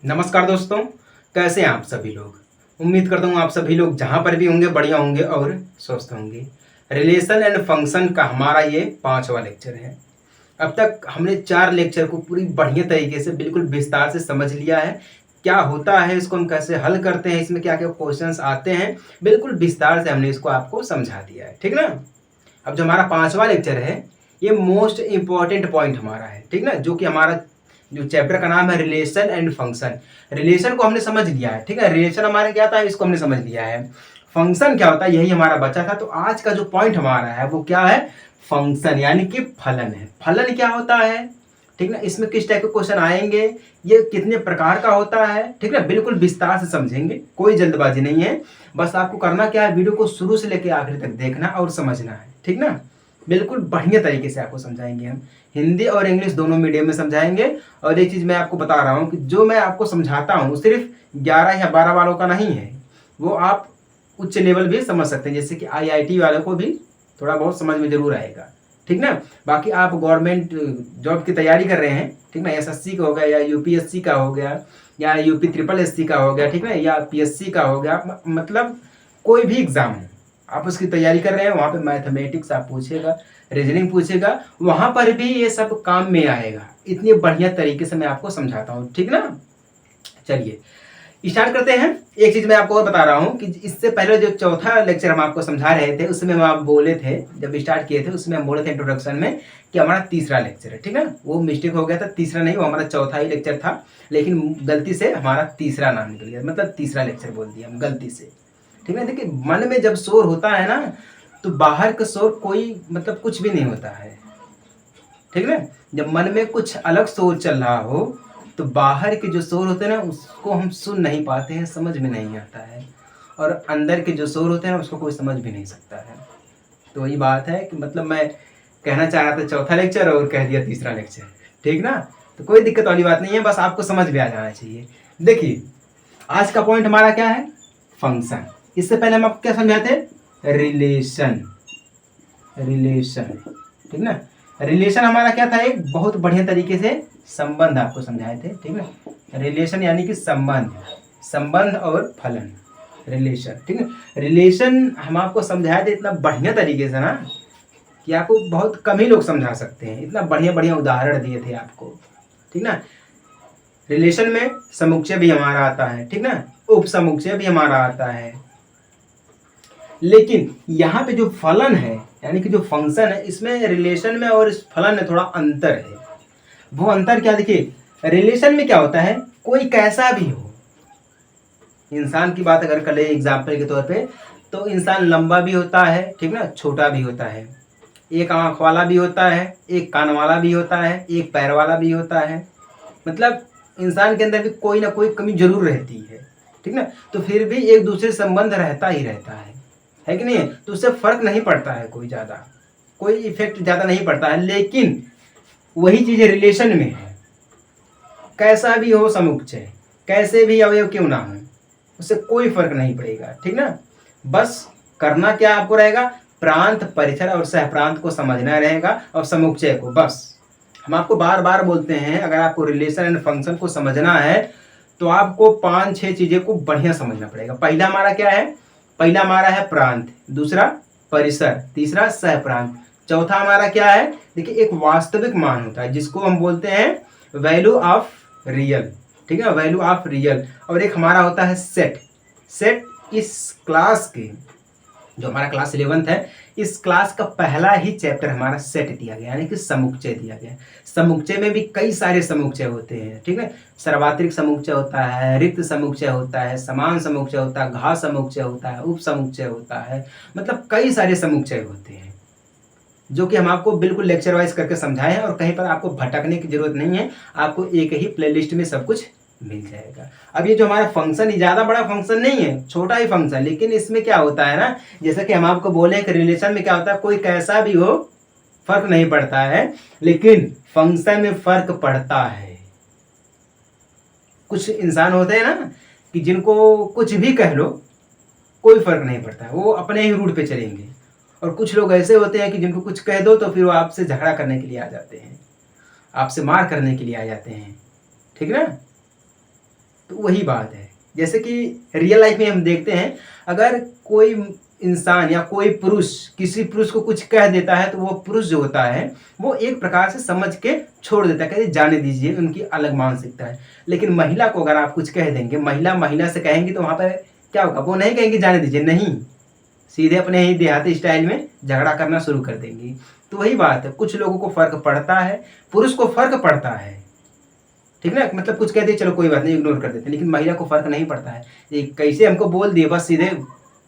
नमस्कार दोस्तों, कैसे हैं आप सभी लोग। उम्मीद करता हूँ आप सभी लोग जहाँ पर भी होंगे बढ़िया होंगे और स्वस्थ होंगे। रिलेशन एंड फंक्शन का हमारा ये 5वां लेक्चर है। अब तक हमने 4 लेक्चर को पूरी बढ़िया तरीके से बिल्कुल विस्तार से समझ लिया है। क्या होता है, इसको हम कैसे हल करते हैं, इसमें क्या क्या क्वेश्चंस आते हैं, बिल्कुल विस्तार से हमने इसको आपको समझा दिया है। ठीक ना। अब जो हमारा 5वां लेक्चर है, ये मोस्ट इंपॉर्टेंट पॉइंट हमारा है। ठीक ना। जो कि हमारा जो चैप्टर का नाम है रिलेशन एंड फंक्शन। रिलेशन को हमने समझ लिया है। ठीक है, रिलेशन हमारे क्या था इसको हमने समझ लिया है। फंक्शन क्या होता है यही हमारा बचा था। तो आज का जो पॉइंट हमारा है वो क्या है, फंक्शन यानी कि फलन है। फलन क्या होता है, ठीक ना, इसमें किस टाइप के क्वेश्चन आएंगे, ये कितने प्रकार का होता है, ठीक ना, बिल्कुल विस्तार से समझेंगे। कोई जल्दबाजी नहीं है। बस आपको करना क्या है, वीडियो को शुरू से लेकर आखिर तक देखना और समझना है। ठीक ना। बिल्कुल बढ़िया तरीके से आपको समझाएंगे हम। हिंदी और इंग्लिश दोनों मीडियम में समझाएंगे। और एक चीज़ मैं आपको बता रहा हूँ कि जो मैं आपको समझाता हूँ सिर्फ 11 या 12 वालों का नहीं है, वो आप उच्च लेवल भी समझ सकते हैं। जैसे कि आईआईटी वालों को भी थोड़ा बहुत समझ में जरूर आएगा। ठीक ना। बाकी आप गवर्नमेंट जॉब की तैयारी कर रहे हैं, ठीक ना, एसएससी का हो गया या यूपीएससी का हो गया या यूपी ट्रिपल एससी का हो गया, ठीक ना, या पीएससी का हो गया, मतलब कोई भी एग्जाम हो आप उसकी तैयारी कर रहे हैं, वहाँ पे मैथमेटिक्स आप पूछेगा, रीजनिंग पूछेगा, वहाँ पर भी ये सब काम में आएगा। इतनी बढ़िया तरीके से मैं आपको समझाता हूँ। ठीक ना। चलिए स्टार्ट करते हैं। एक चीज मैं आपको और बता रहा हूँ कि इससे पहले जो चौथा लेक्चर हम आपको समझा रहे थे उसमें हम आप बोले थे, जब स्टार्ट किए थे उसमें हम बोले थे इंट्रोडक्शन में कि हमारा तीसरा लेक्चर है। ठीक है, वो मिस्टेक हो गया था, तीसरा नहीं, वो हमारा चौथा ही लेक्चर था, लेकिन गलती से हमारा तीसरा नाम निकल गया, मतलब तीसरा लेक्चर बोल दिया हम गलती से। ठीक है, देखिए मन में जब शोर होता है ना, तो बाहर का शोर कोई मतलब कुछ भी नहीं होता है। ठीक है ना। जब मन में कुछ अलग शोर चल रहा हो तो बाहर के जो शोर होते हैं ना उसको हम सुन नहीं पाते हैं, समझ में नहीं आता है। और अंदर के जो शोर होते हैं ना उसको कोई समझ भी नहीं सकता है। तो वही बात है कि मतलब मैं कहना चाह रहा था चौथा लेक्चर और कह दिया तीसरा लेक्चर। ठीक ना। तो कोई दिक्कत वाली बात नहीं है, बस आपको समझ में आ जाना चाहिए। देखिए आज का पॉइंट हमारा क्या है, फंक्शन। इससे पहले हम आपको क्या समझाते हैं, रिलेशन। रिलेशन, ठीक ना। रिलेशन हमारा क्या था, एक बहुत बढ़िया तरीके से संबंध आपको समझाए थे। ठीक है, रिलेशन यानी कि संबंध, संबंध और फलन, रिलेशन। ठीक है, रिलेशन हम आपको समझाए थे इतना बढ़िया तरीके से ना कि आपको बहुत कम ही लोग समझा सकते हैं। इतना बढ़िया बढ़िया उदाहरण दिए थे आपको। ठीक ना। रिलेशन में समुच्चय भी हमारा आता है, ठीक ना, उप समुच्चय भी हमारा आता है। लेकिन यहाँ पे जो फलन है यानी कि जो फंक्शन है, इसमें रिलेशन में और इस फलन में थोड़ा अंतर है। वो अंतर क्या, देखिए रिलेशन में क्या होता है, कोई कैसा भी हो, इंसान की बात अगर करें एग्जाम्पल के तौर पे, तो इंसान लंबा भी होता है, ठीक ना, छोटा भी होता है, एक आंख वाला भी होता है, एक कान वाला भी होता है, एक पैर वाला भी होता है। मतलब इंसान के अंदर भी कोई ना कोई कमी जरूर रहती है। ठीक ना। तो फिर भी एक दूसरे से संबंध रहता ही रहता है कि नहीं। तो उससे फर्क नहीं पड़ता है, कोई ज़्यादा कोई इफेक्ट ज़्यादा नहीं पड़ता है। लेकिन वही चीज़ रिलेशन में है, कैसा भी हो समुच्चय, कैसे भी अवयव क्यों ना हो, उससे कोई फर्क नहीं पड़ेगा। ठीक ना। बस करना क्या आपको रहेगा, प्रांत, परिसर और सहप्रांत को समझना रहेगा और समुच्चय को। बस हम आपको बार बार बोलते हैं, अगर आपको रिलेशन एंड फंक्शन को समझना है तो आपको 5-6 चीजें को बढ़िया समझना पड़ेगा। पहला हमारा क्या है, पहला हमारा है प्रांत, दूसरा परिसर, तीसरा सहप्रांत, चौथा हमारा क्या है, देखिए एक वास्तविक मान होता है जिसको हम बोलते हैं वैल्यू ऑफ रियल। ठीक है, वैल्यू ऑफ रियल। और एक हमारा होता है सेट। सेट इस क्लास के, जो हमारा क्लास 11th है, इस क्लास का पहला ही चैप्टर हमारा सेट दिया गया यानी कि समुच्चय दिया गया। समुच्चय में भी कई सारे समुच्चय होते हैं। ठीक है, सर्वात्रिक समुच्चय होता है, रिक्त समुच्चय होता है, समान समुच्चय होता है, घात समुच्चय होता है, उप समुच्चय होता है, मतलब कई सारे समुच्चय होते हैं जो कि हम आपको बिल्कुल लेक्चर वाइज करके समझाए हैं। और कहीं पर आपको भटकने की जरूरत नहीं है, आपको एक ही प्लेलिस्ट में सब कुछ मिल जाएगा। अब ये जो हमारा फंक्शन, ज़्यादा बड़ा फंक्शन नहीं है, छोटा ही फंक्शन, लेकिन इसमें क्या होता है ना, जैसा कि हम आपको बोले कि रिलेशन में क्या होता है, कोई कैसा भी हो फर्क नहीं पड़ता है, लेकिन फंक्शन में फर्क पड़ता है। कुछ इंसान होते हैं ना कि जिनको कुछ भी कह लो कोई फर्क नहीं पड़ता है, वो अपने ही रूट पे चलेंगे। और कुछ लोग ऐसे होते हैं कि जिनको कुछ कह दो तो फिर वो आपसे झगड़ा करने के लिए आ जाते हैं, आपसे मार करने के लिए आ जाते हैं। ठीक ना। तो वही बात है, जैसे कि रियल लाइफ में हम देखते हैं, अगर कोई इंसान या कोई पुरुष किसी पुरुष को कुछ कह देता है तो वो पुरुष जो होता है वो एक प्रकार से समझ के छोड़ देता है, कहते जाने दीजिए, उनकी अलग मानसिकता है। लेकिन महिला को अगर आप कुछ कह देंगे, महिला महिला से कहेंगी तो वहाँ पर क्या होगा, वो नहीं कहेंगे जाने दीजिए, नहीं, सीधे अपने ही देहाती स्टाइल में झगड़ा करना शुरू कर देंगी। तो वही बात है, कुछ लोगों को फर्क पड़ता है, पुरुष को फर्क पड़ता है, ठीक ना, मतलब कुछ कहते चलो कोई बात नहीं, इग्नोर कर देते, लेकिन महिला को फर्क नहीं पड़ता है, ये कैसे हमको बोल दिए बस सीधे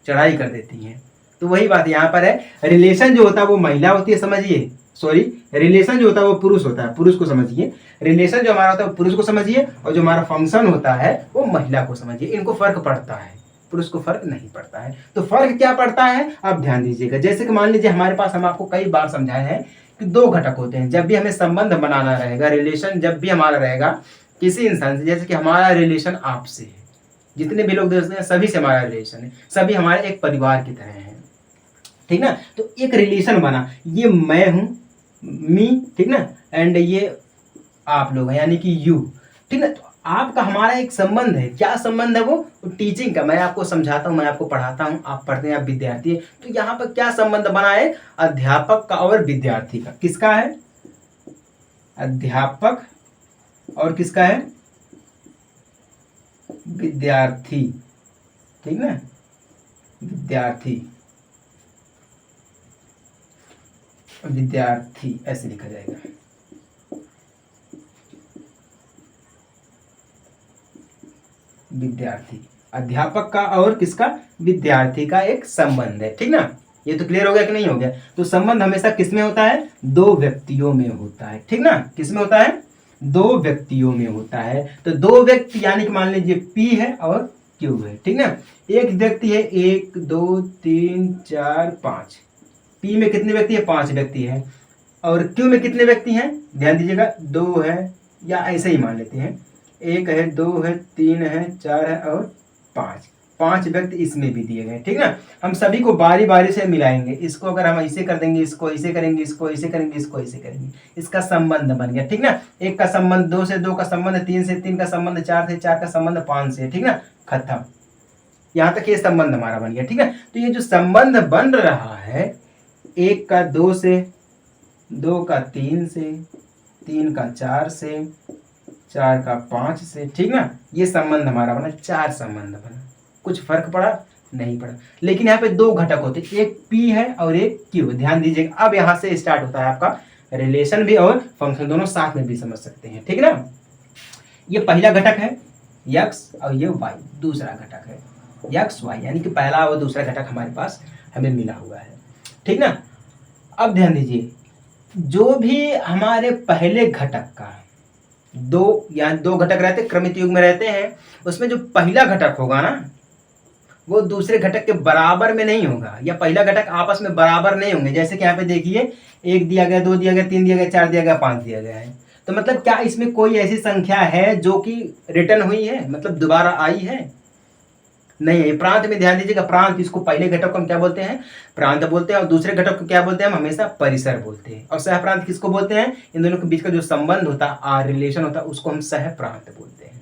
चढ़ाई कर देती हैं। तो वही बात यहाँ पर है, रिलेशन जो होता है वो महिला होती है, समझिए, सॉरी, रिलेशन जो होता है वो पुरुष होता है, पुरुष को समझिए, रिलेशन जो हमारा होता है वो पुरुष को समझिए, और जो हमारा फंक्शन होता है वो महिला को समझिए। इनको फर्क पड़ता है, पुरुष को फर्क नहीं पड़ता है। तो फर्क क्या पड़ता है आप ध्यान दीजिएगा। जैसे कि मान लीजिए हमारे पास, हम आपको कई बार समझाए हैं कि दो घटक होते हैं, जब भी हमें संबंध बनाना रहेगा, रिलेशन जब भी हमारा रहेगा किसी इंसान से, जैसे कि हमारा रिलेशन आपसे है, जितने भी लोग देखते हैं सभी से हमारा रिलेशन है, सभी हमारे एक परिवार की तरह हैं, ठीक ना। तो एक रिलेशन बना, ये मैं हूं, मी, ठीक ना, एंड ये आप लोग हैं यानी कि यू, ठीक ना। तो आपका हमारा एक संबंध है, क्या संबंध है वो टीचिंग का, मैं आपको समझाता हूँ, मैं आपको पढ़ाता हूँ, आप पढ़ते हैं, आप विद्यार्थी हैं, तो यहाँ पर क्या संबंध बना है, अध्यापक का और विद्यार्थी का। किसका है, अध्यापक और किसका है, विद्यार्थी, ठीक ना, विद्यार्थी, विद्यार्थी ऐसे लिखा जाएगा, विद्यार्थी, अध्यापक का और किसका, विद्यार्थी का एक संबंध है, ठीक ना। ये तो क्लियर हो गया कि नहीं हो गया। तो संबंध हमेशा किसमें होता है, दो व्यक्तियों में होता है, ठीक ना, किसमें होता है, दो व्यक्तियों में होता है। तो दो व्यक्ति यानी कि मान लीजिए पी है और क्यू है, ठीक ना। एक व्यक्ति है, 1 2 3 4 5, पी में कितने व्यक्ति है, 5 व्यक्ति है, और क्यू में कितने व्यक्ति हैं, ध्यान दीजिएगा, 2 है, या ऐसे ही मान लेते हैं, 1 है, 2 है, 3 है, 4 है और 5, 5 व्यक्ति इसमें भी दिए गए, ठीक ना। हम सभी को बारी बारी से मिलाएंगे, इसको अगर हम ऐसे कर देंगे, इसको ऐसे करेंगे, इसको ऐसे करेंगे, इसको ऐसे करेंगे, इसका संबंध बन गया, ठीक ना। 1 का संबंध 2 से 2 का संबंध, 3 से 3 का संबंध, 4 से 4 का संबंध, 5 से, ठीक ना, खत्म। यहाँ तक ये संबंध हमारा बन गया, ठीक है। तो ये जो संबंध बन रहा है, 1 का 2 से, 2 का 3 से, 3 का 4 से, 4 का 5 से, ठीक ना, ये संबंध हमारा बना, 4 संबंध बना। कुछ फर्क पड़ा, नहीं पड़ा। लेकिन यहाँ पे दो घटक होते हैं, एक पी है और एक क्यू, ध्यान दीजिएगा। अब यहाँ से स्टार्ट होता है आपका रिलेशन भी और फंक्शन, दोनों साथ में भी समझ सकते हैं, ठीक ना। ये पहला घटक है यक्स और ये वाई दूसरा घटक है, यक्स वाई यानी कि पहला और दूसरा घटक हमारे पास हमें मिला हुआ है, ठीक ना। अब ध्यान दीजिए, जो भी हमारे पहले घटक का दो घटक रहते, क्रमित युग में रहते हैं, उसमें जो पहला घटक होगा ना वो दूसरे घटक के बराबर में नहीं होगा, या पहला घटक आपस में बराबर नहीं होंगे। जैसे कि यहाँ पे देखिए, 1 दिया गया, 2 दिया गया, 3 दिया गया, 4 दिया गया, 5 दिया गया है। तो मतलब क्या इसमें कोई ऐसी संख्या है जो कि रिटर्न हुई है, मतलब दोबारा आई है, नहीं है। प्रांत में ध्यान दीजिएगा, प्रांत, इसको पहले घटक को हम क्या बोलते हैं, प्रांत बोलते हैं, और दूसरे घटक को क्या बोलते हैं, हम हमेशा परिसर बोलते हैं। और सह प्रांत किसको बोलते हैं, इन दोनों के बीच का जो संबंध होता है, रिलेशन होता है, उसको हम सह प्रांत बोलते हैं।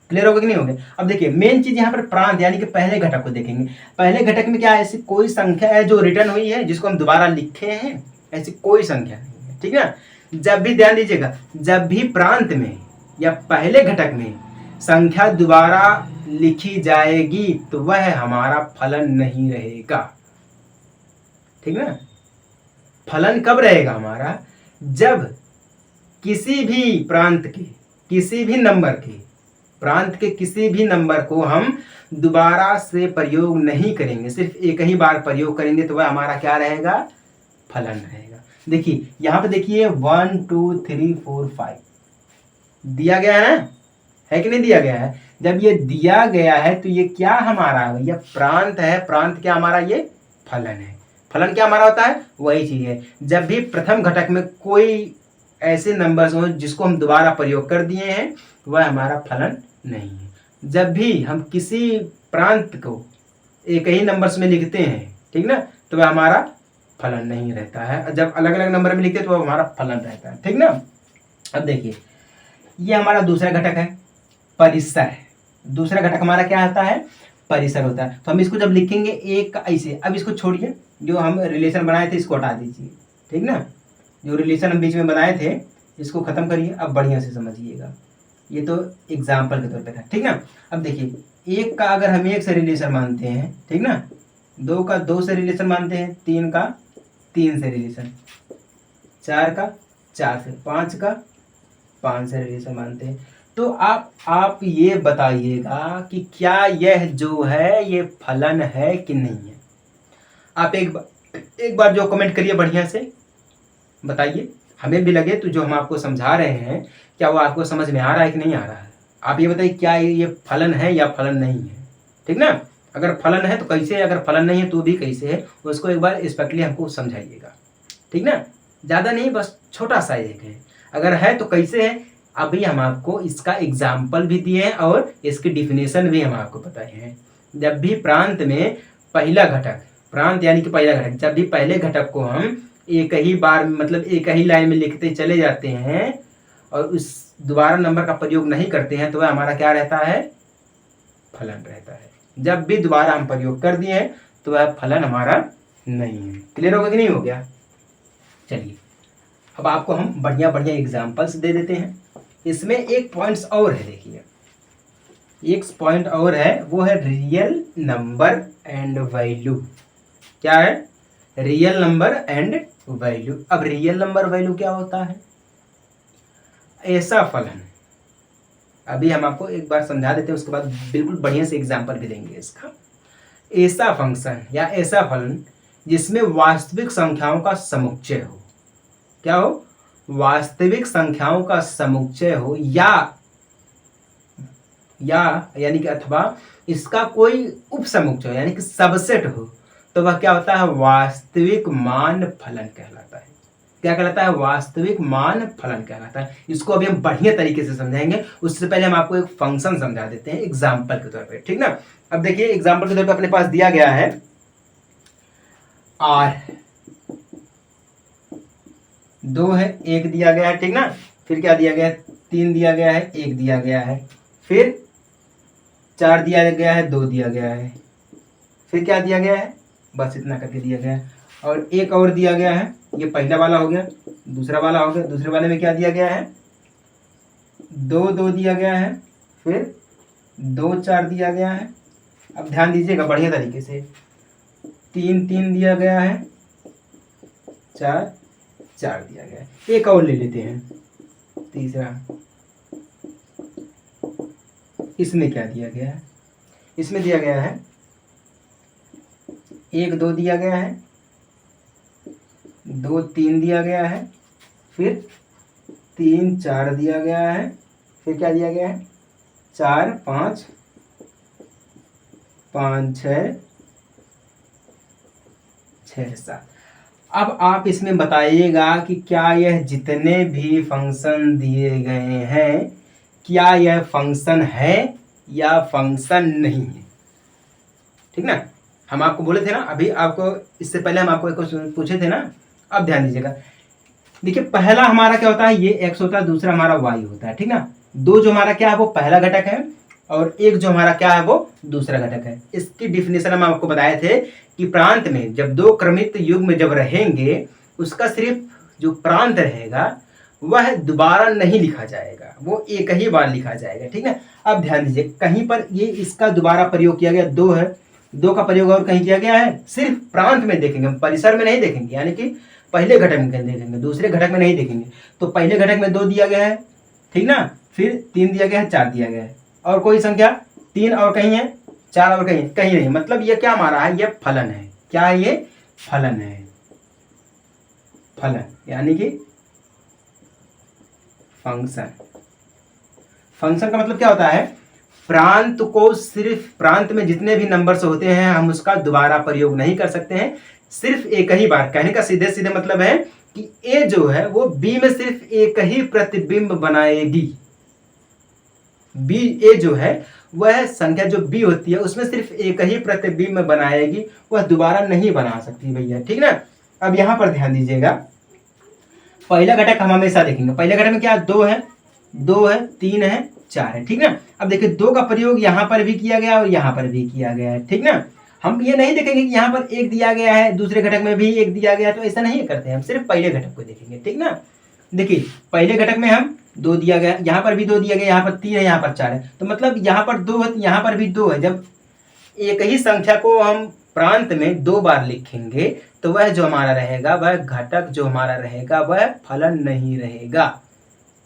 क्लियर हो गया कि नहीं हो गया। अब देखिए मेन चीज यहाँ पर प्रांत यानी कि पहले घटक को देखेंगे। पहले घटक में क्या ऐसी कोई संख्या है जो रिटर्न हुई है जिसको हम दोबारा लिखे हैं, ऐसी कोई संख्या नहीं है, ठीक है। जब भी ध्यान दीजिएगा, जब भी प्रांत में या पहले घटक में संख्या दोबारा लिखी जाएगी तो वह हमारा फलन नहीं रहेगा, ठीक है। फलन कब रहेगा हमारा, जब किसी भी प्रांत के किसी भी नंबर के प्रांत के किसी भी नंबर को हम दोबारा से प्रयोग नहीं करेंगे, सिर्फ एक ही बार प्रयोग करेंगे, तो वह हमारा क्या रहेगा, फलन रहेगा। देखिए यहाँ पे देखिए 1 2 3 4 5 दिया गया है कि नहीं दिया गया है। जब ये दिया गया है तो ये क्या हमारा है भैया, प्रांत है। प्रांत क्या हमारा, ये फलन है। फलन क्या हमारा होता है, वही चीज है। जब भी प्रथम घटक में कोई ऐसे नंबर्स हो जिसको हम दोबारा प्रयोग कर दिए हैं, वह हमारा फलन नहीं है। जब भी हम किसी प्रांत को एक ही नंबर्स में लिखते हैं, ठीक ना, तो वह हमारा फलन नहीं रहता है। जब अलग अलग नंबर में लिखते हैं तो वह हमारा फलन रहता है, ठीक ना। अब देखिए ये हमारा दूसरा घटक है परिसर, दूसरा घटक हमारा क्या आता है, परिसर होता है। तो हम इसको जब लिखेंगे एक का ऐसे, अब इसको छोड़िए, जो हम रिलेशन बनाए थे इसको हटा दीजिए, ठीक ना। जो रिलेशन हम बीच में बनाए थे इसको खत्म करिए। अब बढ़िया से समझिएगा, ये तो एग्जाम्पल के तौर पे था, ठीक ना। अब देखिए, एक का अगर हम एक से रिलेशन मानते हैं, ठीक ना, दो का दो से रिलेशन मानते हैं, तीन का तीन से रिलेशन, चार का चार से, पाँच का पाँच से रिलेशन मानते हैं। तो आप ये बताइएगा कि क्या यह जो है ये फलन है कि नहीं है। आप एक बार जो कमेंट करिए बढ़िया से बताइए, हमें भी लगे तो जो हम आपको समझा रहे हैं क्या वो आपको समझ में आ रहा है कि नहीं आ रहा है। आप ये बताइए क्या ये फलन है या फलन नहीं है, ठीक ना। अगर फलन है तो कैसे है, अगर फलन नहीं है तो भी कैसे है, उसको एक बार स्पेशली हमको समझाइएगा, ठीक ना। ज़्यादा नहीं, बस छोटा सा एक है, अगर है तो कैसे है। अभी हम आपको इसका एग्जाम्पल भी दिए हैं और इसकी डिफिनेशन भी हम आपको बताए हैं। जब भी प्रांत में पहला घटक, प्रांत यानी कि पहला घटक, जब भी पहले घटक को हम एक ही बार मतलब एक ही लाइन में लिखते चले जाते हैं और उस दोबारा नंबर का प्रयोग नहीं करते हैं तो वह हमारा क्या रहता है, फलन रहता है। जब भी दोबारा हम प्रयोग कर दिए हैं तो वह फलन हमारा नहीं है। क्लियर होगा कि नहीं हो गया। चलिए अब आपको हम बढ़िया बढ़िया एग्जाम्पल्स दे देते हैं। इसमें एक पॉइंट्स और है, देखिए एक पॉइंट और है, वो है रियल नंबर एंड वैल्यू। क्या है, रियल नंबर एंड वैल्यू। अब रियल नंबर वैल्यू क्या होता है, ऐसा फलन, अभी हम आपको एक बार समझा देते हैं, उसके बाद बिल्कुल बढ़िया से एग्जाम्पल भी देंगे इसका। ऐसा फंक्शन या ऐसा फलन जिसमें वास्तविक संख्याओं का समुच्चय हो, क्या हो, वास्तविक संख्याओं का समुच्चय हो, या यानी कि अथवा इसका कोई उपसमुच्चय हो यानी कि सबसेट हो, तो वह क्या होता है, वास्तविक मान फलन कहलाता है। क्या कहलाता है, वास्तविक मान फलन कहलाता है। इसको अभी हम बढ़िया तरीके से समझाएंगे, उससे पहले हम आपको एक फंक्शन समझा देते हैं एग्जाम्पल के तौर पे, ठीक ना। अब देखिए एग्जाम्पल के तौर पे अपने पास दिया गया है r, दो है, एक दिया गया है, ठीक ना। फिर क्या दिया गया है, तीन दिया गया है, एक दिया गया है, फिर चार दिया गया है, दो दिया गया है, फिर क्या दिया गया है, बस इतना करके दिया गया है, और एक और दिया गया है। ये पहला वाला हो गया, दूसरा वाला हो गया, दूसरे वाले में क्या दिया गया है, दो दो दिया गया है, फिर दो चार दिया गया है। अब ध्यान दीजिएगा बढ़िया तरीके से, तीन तीन दिया गया है, चार चार दिया गया है। एक और ले लेते हैं, तीसरा, इसमें क्या दिया गया है, इसमें दिया गया है एक दो दिया गया है, दो तीन दिया गया है, फिर तीन चार दिया गया है, फिर क्या दिया गया है, चार पाँच, पाँच छः, छः सात। अब आप इसमें बताइएगा कि क्या यह जितने भी फंक्शन दिए गए हैं क्या यह फंक्शन है या फंक्शन नहीं है, ठीक ना। हम आपको बोले थे ना, अभी आपको इससे पहले हम आपको एक क्वेश्चन पूछे थे ना। अब ध्यान दीजिएगा, देखिए पहला हमारा क्या होता है, ये x होता है, दूसरा हमारा y होता है, ठीक ना। दो जो हमारा क्या है वो पहला घटक है और एक जो हमारा क्या है वो दूसरा घटक है। इसकी डिफिनेशन हम आपको बताए थे कि प्रांत में जब दो क्रमित युग्म जब रहेंगे उसका सिर्फ जो प्रांत रहेगा वह दोबारा नहीं लिखा जाएगा, वो एक ही बार लिखा जाएगा, ठीक है। अब ध्यान दीजिए, कहीं पर ये इसका दोबारा प्रयोग किया गया, दो है, दो का प्रयोग और कहीं किया गया है, सिर्फ प्रांत में देखेंगे, हम परिसर में नहीं देखेंगे, यानी कि पहले घटक में देखेंगे, दूसरे घटक में नहीं देखेंगे। तो पहले घटक में दो दिया गया है, ठीक ना, फिर तीन दिया गया है, चार दिया गया है, और कोई संख्या तीन और कहीं है, चार और कहीं कहीं नहीं। मतलब ये क्या हमारा है, ये फलन है। क्या है, ये फलन है, फलन यानी कि फंक्शन। फंक्शन का मतलब क्या होता है, प्रांत को सिर्फ प्रांत में जितने भी नंबर्स होते हैं हम उसका दोबारा प्रयोग नहीं कर सकते हैं, सिर्फ एक ही बार। कहने का सीधे सीधे मतलब है कि ए जो है वो बी में सिर्फ एक ही प्रतिबिंब बनाएगी। बी ए जो है वह संख्या जो बी होती है उसमें सिर्फ एक ही प्रतिबिंब बनाएगी, वह दोबारा नहीं बना सकती भैया, ठीक ना। अब यहां पर ध्यान दीजिएगा, पहला घटक हम हमेशा देखेंगे, पहले घटक में क्या, दो है, तीन है, 4 है, ठीक ना। अब देखिए 2 का प्रयोग यहाँ पर भी किया गया और यहाँ पर भी किया गया है, ठीक ना। हम ये नहीं देखेंगे कि यहाँ पर 1 दिया गया है, दूसरे घटक में भी 1 दिया गया है, तो ऐसा नहीं करते हैं, हम सिर्फ पहले घटक को देखेंगे, ठीक ना। देखिए पहले घटक में हम 2 दिया गया, यहाँ पर भी 2 दिया गया, यहाँ पर 3 है, यहाँ पर 4 है, तो मतलब यहाँ पर 2 है, यहाँ पर भी 2 है। जब एक ही संख्या को हम प्रांत में 2 बार लिखेंगे तो वह जो हमारा रहेगा, वह घटक जो हमारा रहेगा वह फलन नहीं रहेगा।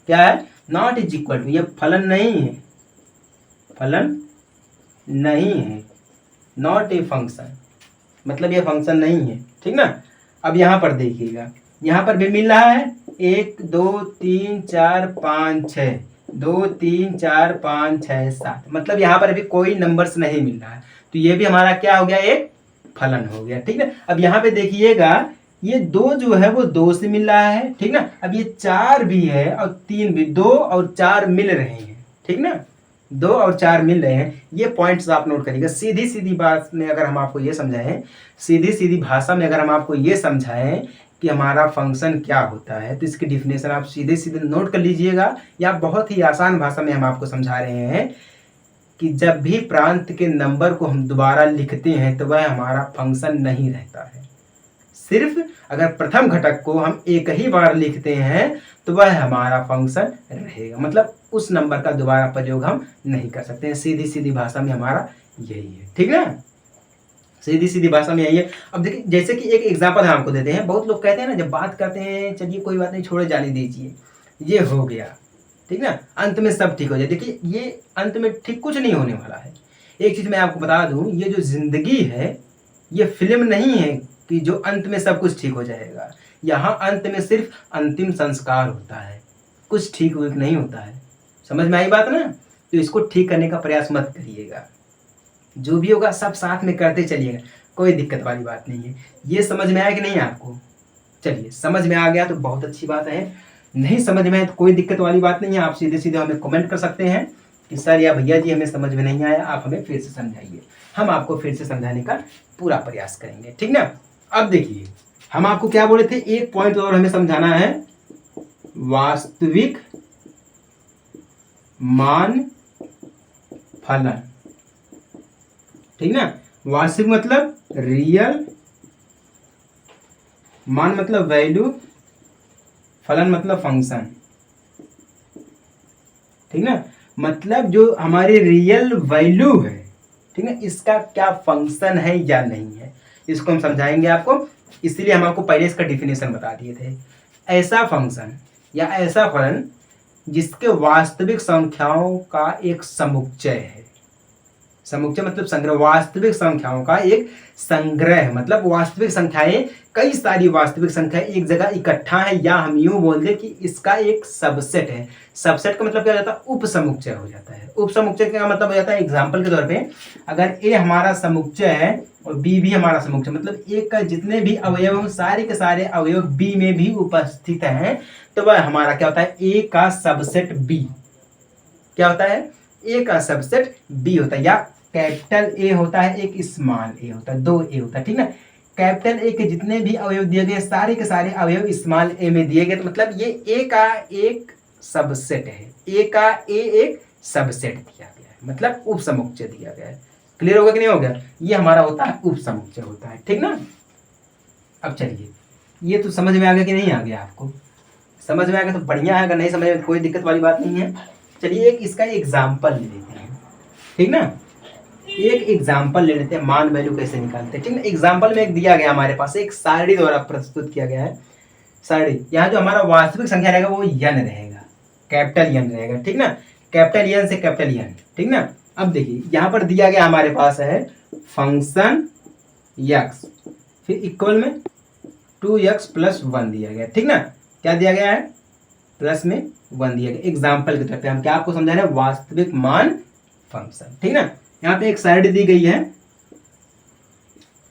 क्या है? नॉट इज इक्वल टू, ये फलन नहीं है, फलन नहीं है, नॉट ए फंक्शन, मतलब ये फंक्शन नहीं है, ठीक ना। अब यहाँ पर देखिएगा, यहाँ पर भी मिल रहा है 1 2 3 4 5 6, 2 3 4 5 6 7, मतलब यहाँ पर भी कोई नंबर्स नहीं मिल रहा है, तो ये भी हमारा क्या हो गया? एक फलन हो गया, ठीक ना। अब यहाँ पे देखिएगा ये 2 जो है वो 2 से मिल रहा है, ठीक ना। अब ये 4 भी है और 3 भी, 2 और 4 मिल रहे हैं, ठीक ना, 2 और 4 मिल रहे हैं। ये पॉइंट्स आप नोट करिएगा। सीधी सीधी बात में अगर हम आपको ये समझाएं, सीधी सीधी भाषा में अगर हम आपको ये समझाएं कि हमारा फंक्शन क्या होता है, तो इसकी डिफिनेशन आप सीधे सीधे नोट कर लीजिएगा, या बहुत ही आसान भाषा में हम आपको समझा रहे हैं कि जब भी प्रांत के नंबर को हम दोबारा लिखते हैं तो वह हमारा फंक्शन नहीं रहता है। सिर्फ अगर प्रथम घटक को हम एक ही बार लिखते हैं तो वह हमारा फंक्शन रहेगा, मतलब उस नंबर का दोबारा प्रयोग हम नहीं कर सकते हैं। सीधी सीधी भाषा में हमारा यही है, ठीक ना, सीधी सीधी भाषा में यही है। अब देखिए जैसे कि एक एग्जांपल हम आपको देते हैं। बहुत लोग कहते हैं ना, जब बात करते हैं चलिए कोई बात नहीं, छोड़े जाने दीजिए, ये हो गया, ठीक ना, अंत में सब ठीक हो जाए। देखिए ये अंत में ठीक कुछ नहीं होने वाला है। एक चीज मैं आपको बता दूं, ये जो जिंदगी है ये फिल्म नहीं है कि जो अंत में सब कुछ ठीक हो जाएगा। यहाँ अंत में सिर्फ अंतिम संस्कार होता है, कुछ ठीक नहीं होता है। समझ में आई बात ना? तो इसको ठीक करने का प्रयास मत करिएगा, जो भी होगा सब साथ में करते चलिएगा, कोई दिक्कत वाली बात नहीं है। ये समझ में आया कि नहीं आपको? चलिए समझ में आ गया तो बहुत अच्छी बात है, नहीं समझ में आए तो कोई दिक्कत वाली बात नहीं है। आप सीधे सीधे हमें कमेंट कर सकते हैं कि सर या भैया जी हमें समझ में नहीं आया, आप हमें फिर से समझाइए, हम आपको फिर से समझाने का पूरा प्रयास करेंगे, ठीक ना। अब देखिए हम आपको क्या बोले थे, एक पॉइंट और हमें समझाना है, वास्तविक मान फलन, ठीक ना। वास्तविक मतलब रियल, मान मतलब वैल्यू, फलन मतलब फंक्शन, ठीक ना, मतलब जो हमारी रियल वैल्यू है, ठीक है, इसका क्या फंक्शन है या नहीं है, इसको हम समझाएंगे आपको। इसलिए हम आपको पहले इसका डिफिनेशन बता दिए थे। ऐसा फंक्शन या ऐसा फलन जिसके वास्तविक संख्याओं का एक समुच्चय है, समुच्चय मतलब संग्रह, वास्तविक संख्याओं का एक संग्रह, मतलब वास्तविक संख्याएं, कई सारी वास्तविक संख्या एक जगह इकट्ठा है, या हम यूं बोल दें कि इसका एक सबसेट है। सबसेट का मतलब क्या हो जाता है? उप समुच्चय हो जाता है। उप समुच्चय का मतलब हो जाता है, एग्जाम्पल के तौर पे अगर ए हमारा समुच्चय है और बी भी हमारा समुच्चय, मतलब ए का जितने भी अवयव हैं सारे के सारे अवयव बी में भी उपस्थित हैं, तो वह हमारा क्या होता है? ए का सबसेट बी। क्या होता है? ए का सबसेट बी होता है, या कैपिटल ए होता है, एक स्मॉल ए होता है, 2 ए होता है, ठीक ना। कैपिटल ए के जितने भी अवयव दिए गए सारे के सारे अवयव स्मॉल ए में दिए गए, तो मतलब ये ए का एक सबसेट है, ए का ए एक सबसेट दिया गया है, मतलब उप समुच्चय दिया गया है। क्लियर होगा कि नहीं होगा? ये हमारा होता है उप समुच्चय होता है, ठीक ना। अब चलिए ये तो समझ में आ गया कि नहीं आ गया? आपको समझ में आ गया तो बढ़िया है, अगर नहीं समझ में कोई दिक्कत वाली बात नहीं है। चलिए एक इसका एग्जाम्पल ले लेते हैं, ठीक ना, एक एग्जाम्पल ले लेते हैं, मान वैल्यू कैसे निकालते हैं, ठीक ना। एग्जाम्पल में एक दिया गया हमारे पास, एक सारणी द्वारा प्रस्तुत किया गया है। सारणी, यहाँ जो हमारा वास्तविक संख्या रहेगा वो यन रहेगा, कैपिटल यन रहेगा, ठीक ना, कैपिटल यन से कैपिटल यन, ठीक ना। अब देखिए यहाँ पर दिया गया हमारे पास है फंक्शन यक्स, फिर इक्वल में 2x + 1 दिया गया, ठीक ना। क्या दिया गया है? प्लस में 1 दिया गया। एग्जाम्पल के तौर पे हम क्या आपको समझा रहे हैं? वास्तविक मान फंक्शन, ठीक ना। यहाँ पे एक सारणी दी गई है,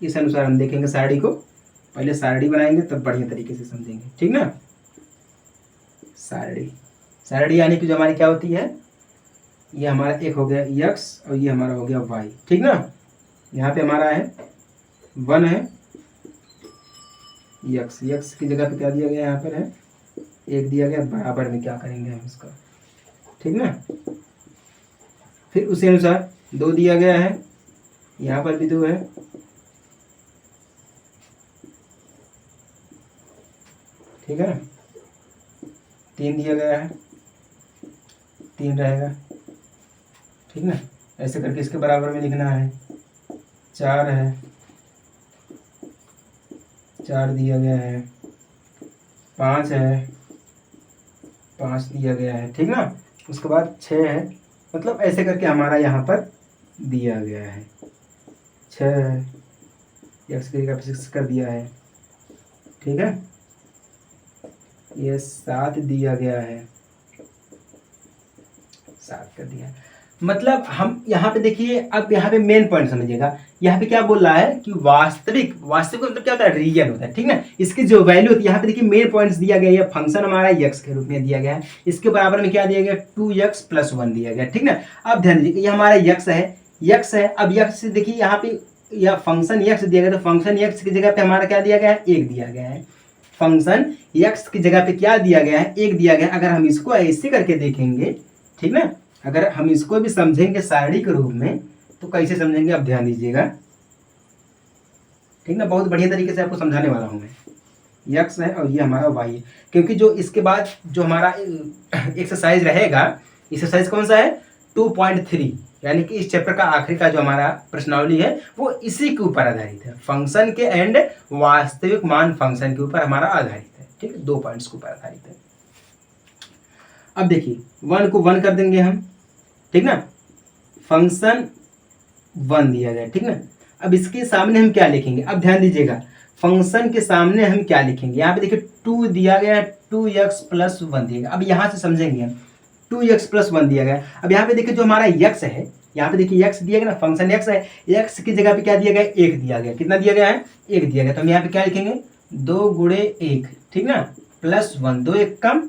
इस अनुसार हम देखेंगे सारणी को, पहले सारणी बनाएंगे तब बढ़िया तरीके से समझेंगे, ठीक ना। सारणी, सारणी यानी कि जो हमारी क्या होती है, ये हमारा एक हो गया x और ये हमारा हो गया y, ठीक ना। यहाँ पे हमारा है 1 है x की जगह पे क्या दिया गया? यहाँ पर है 1 दिया गया, बराबर में क्या करेंगे हम इसका, ठीक ना, फिर उसी अनुसार 2 दिया गया है, यहाँ पर भी 2 है, ठीक है ना। 3 दिया गया है, 3 रहेगा, ठीक ना। ऐसे करके इसके बराबर में लिखना है। 4 है, 4 दिया गया है, 5 है, 5 दिया गया है, ठीक ना। उसके बाद 6 है, मतलब ऐसे करके हमारा यहाँ पर दिया गया है। 6 है, एक्स की जगह 6 कर दिया है, ठीक है। ये 7 दिया गया है, 7 कर दिया। मतलब हम यहाँ पे देखिए, अब यहाँ पे मेन पॉइंट समझिएगा। यहाँ पे क्या बोल रहा है कि वास्तविक मतलब क्या होता है, रियल होता है, ठीक ना। इसकी जो वैल्यू होती है, यहाँ पे देखिए मेन पॉइंट्स दिया गया है। फंक्शन हमारा यक्स के रूप में दिया गया है, इसके बराबर में क्या दिया गया, 2x + 1 दिया गया, ठीक ना। अब ध्यान दीजिए, ये हमारा यक्स है। अब यक्स से देखिए यहाँ पे यह फंक्शन यक्स दिया गया, तो फंक्शन यक्स की जगह पे हमारा क्या दिया गया है, 1 दिया गया है। फंक्शन यक्स की जगह पे क्या दिया गया है, 1 दिया गया है। अगर हम इसको ऐसे करके देखेंगे, ठीक ना, अगर हम इसको भी समझेंगे सारणी के रूप में, तो कैसे समझेंगे, अब ध्यान दीजिएगा, ठीक ना। बहुत बढ़िया तरीके से आपको समझाने वाला हूँ मैं। यक्स है और ये हमारा वाई है, क्योंकि जो इसके बाद जो हमारा एक्सरसाइज रहेगा, एक्सरसाइज कौन सा है, 2.3, यानी कि इस चैप्टर का आखिरी का जो हमारा प्रश्नावली है वो इसी के ऊपर आधारित है। फंक्शन के एंड वास्तविक मान फंक्शन के ऊपर हमारा आधारित है, ठीक है, 2 पॉइंट्स के ऊपर आधारित है। अब देखिए 1 को 1 कर देंगे हम, ठीक ना। फंक्शन 1 दिया गया, ठीक ना। अब इसके सामने हम क्या लिखेंगे, अब ध्यान दीजिएगा, फंक्शन के सामने हम क्या लिखेंगे। यहाँ पे देखिए 2 दिया गया है, 2x + 1 दिया गया। अब यहाँ से समझेंगे हम, 2x + 1 दिया गया। अब यहाँ पे देखिए जो हमारा यक्स है, यहाँ पे देखिए यक्स दिया गया ना, फंक्शन यक्स है, यक्स की जगह पे क्या दिया गया, 1 दिया गया। कितना दिया गया है, 1 दिया गया। तो हम यहाँ पे क्या लिखेंगे, 2 × 1, ठीक ना, +1, 2 1 कम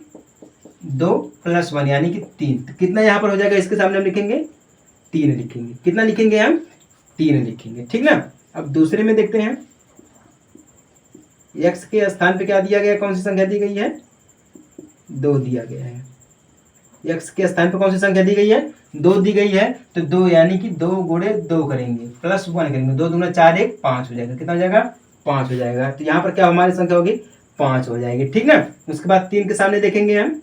2 + 1 यानी कि 3। तो कितना यहाँ पर हो जाएगा, इसके सामने हम लिखेंगे 3 लिखेंगे। कितना लिखेंगे हम, 3 लिखेंगे, ठीक ना। अब दूसरे में देखते हैं, x के स्थान पे क्या दिया गया, कौन सी संख्या दी गई है, 2 दिया गया है। x के स्थान पे कौन सी संख्या दी गई है, 2 दी गई है। तो 2 यानी कि 2 × 2 करेंगे, +1 करेंगे, 2 दूना 4 1 5 हो जाएगा। कितना हो जाएगा, 5 हो जाएगा। तो यहाँ पर क्या हमारी संख्या होगी, 5 हो जाएगी, ठीक ना। उसके बाद 3 के सामने देखेंगे हम,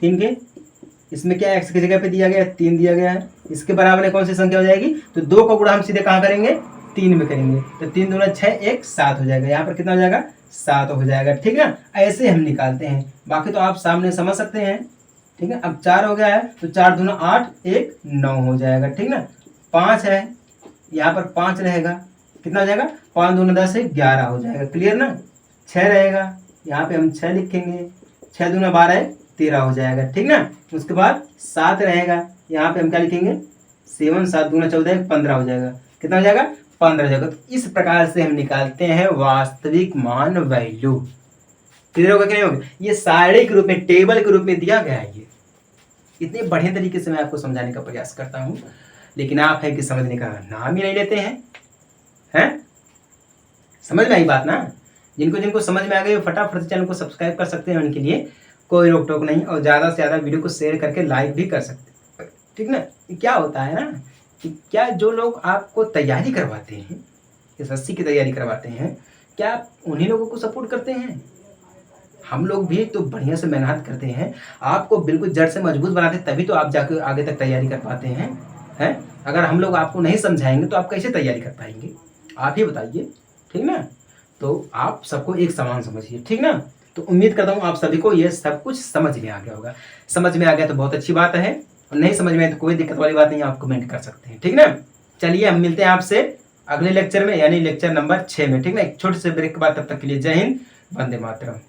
3 के इसमें क्या x की जगह पे दिया गया है, 3 दिया गया है। इसके बराबर में कौन सी संख्या हो जाएगी, तो 2 का गुणा हम सीधे कहाँ करेंगे, 3 में करेंगे। तो 3 दूना 6 1 7 हो जाएगा। यहाँ पर कितना हो जाएगा, 7 हो जाएगा, ठीक ना। ऐसे हम निकालते हैं, बाकी तो आप सामने समझ सकते हैं, ठीक है। अब 4 हो गया है, तो 4 दूना 8 1 9 हो जाएगा, ठीक ना। 5 है, यहाँ पर 5 रहेगा, कितना हो जाएगा, 5 दूना 10 11 हो जाएगा, क्लियर ना। 6 रहेगा, यहाँ पे हम 6 लिखेंगे, 6 दूना 12 13 हो जाएगा, ठीक ना। उसके बाद 7 रहेगा, यहाँ पे हम क्या लिखेंगे, 7 7 दूना 14 15 हो जाएगा। कितना हो जाएगा, 15 हो जाएगा। तो इस प्रकार से हम निकालते हैं वास्तविक मान वैल्यू। क्लियर होगा कि नहीं होगा, ये सारणी के रूप में, टेबल के रूप में दिया गया है। ये इतने बढ़िया तरीके से मैं आपको समझाने का प्रयास करता हूँ, लेकिन आप है कि समझने का नाम ही नहीं लेते हैं। समझ में आई बात ना। जिनको समझ में आ गई फटाफट से चैनल को सब्सक्राइब कर सकते हैं, उनके लिए कोई रोक टोक नहीं, और ज़्यादा से ज़्यादा वीडियो को शेयर करके लाइक भी कर सकते हैं, ठीक ना। क्या होता है ना कि क्या जो लोग आपको तैयारी करवाते हैं, SSC की तैयारी करवाते हैं, क्या आप उन्हीं लोगों को सपोर्ट करते हैं। हम लोग भी तो बढ़िया से मेहनत करते हैं, आपको बिल्कुल जड़ से मजबूत बनाते हैं, तभी तो आप जाकर आगे तक तैयारी कर पाते हैं। अगर हम लोग आपको नहीं समझाएंगे तो आप कैसे तैयारी कर पाएंगे, आप ही बताइए, ठीक ना। तो आप सबको एक समान समझिए, ठीक ना। तो उम्मीद करता हूँ आप सभी को ये सब कुछ समझ में आ गया होगा। समझ में आ गया तो बहुत अच्छी बात है, और नहीं समझ में आए तो कोई दिक्कत वाली बात नहीं, आप कमेंट कर सकते हैं, ठीक ना। चलिए हम मिलते हैं आपसे अगले लेक्चर में, यानी लेक्चर नंबर 6 में, ठीक ना। एक छोटे से ब्रेक के बाद, तब तक के लिए जय हिंद, वंदे मातरम।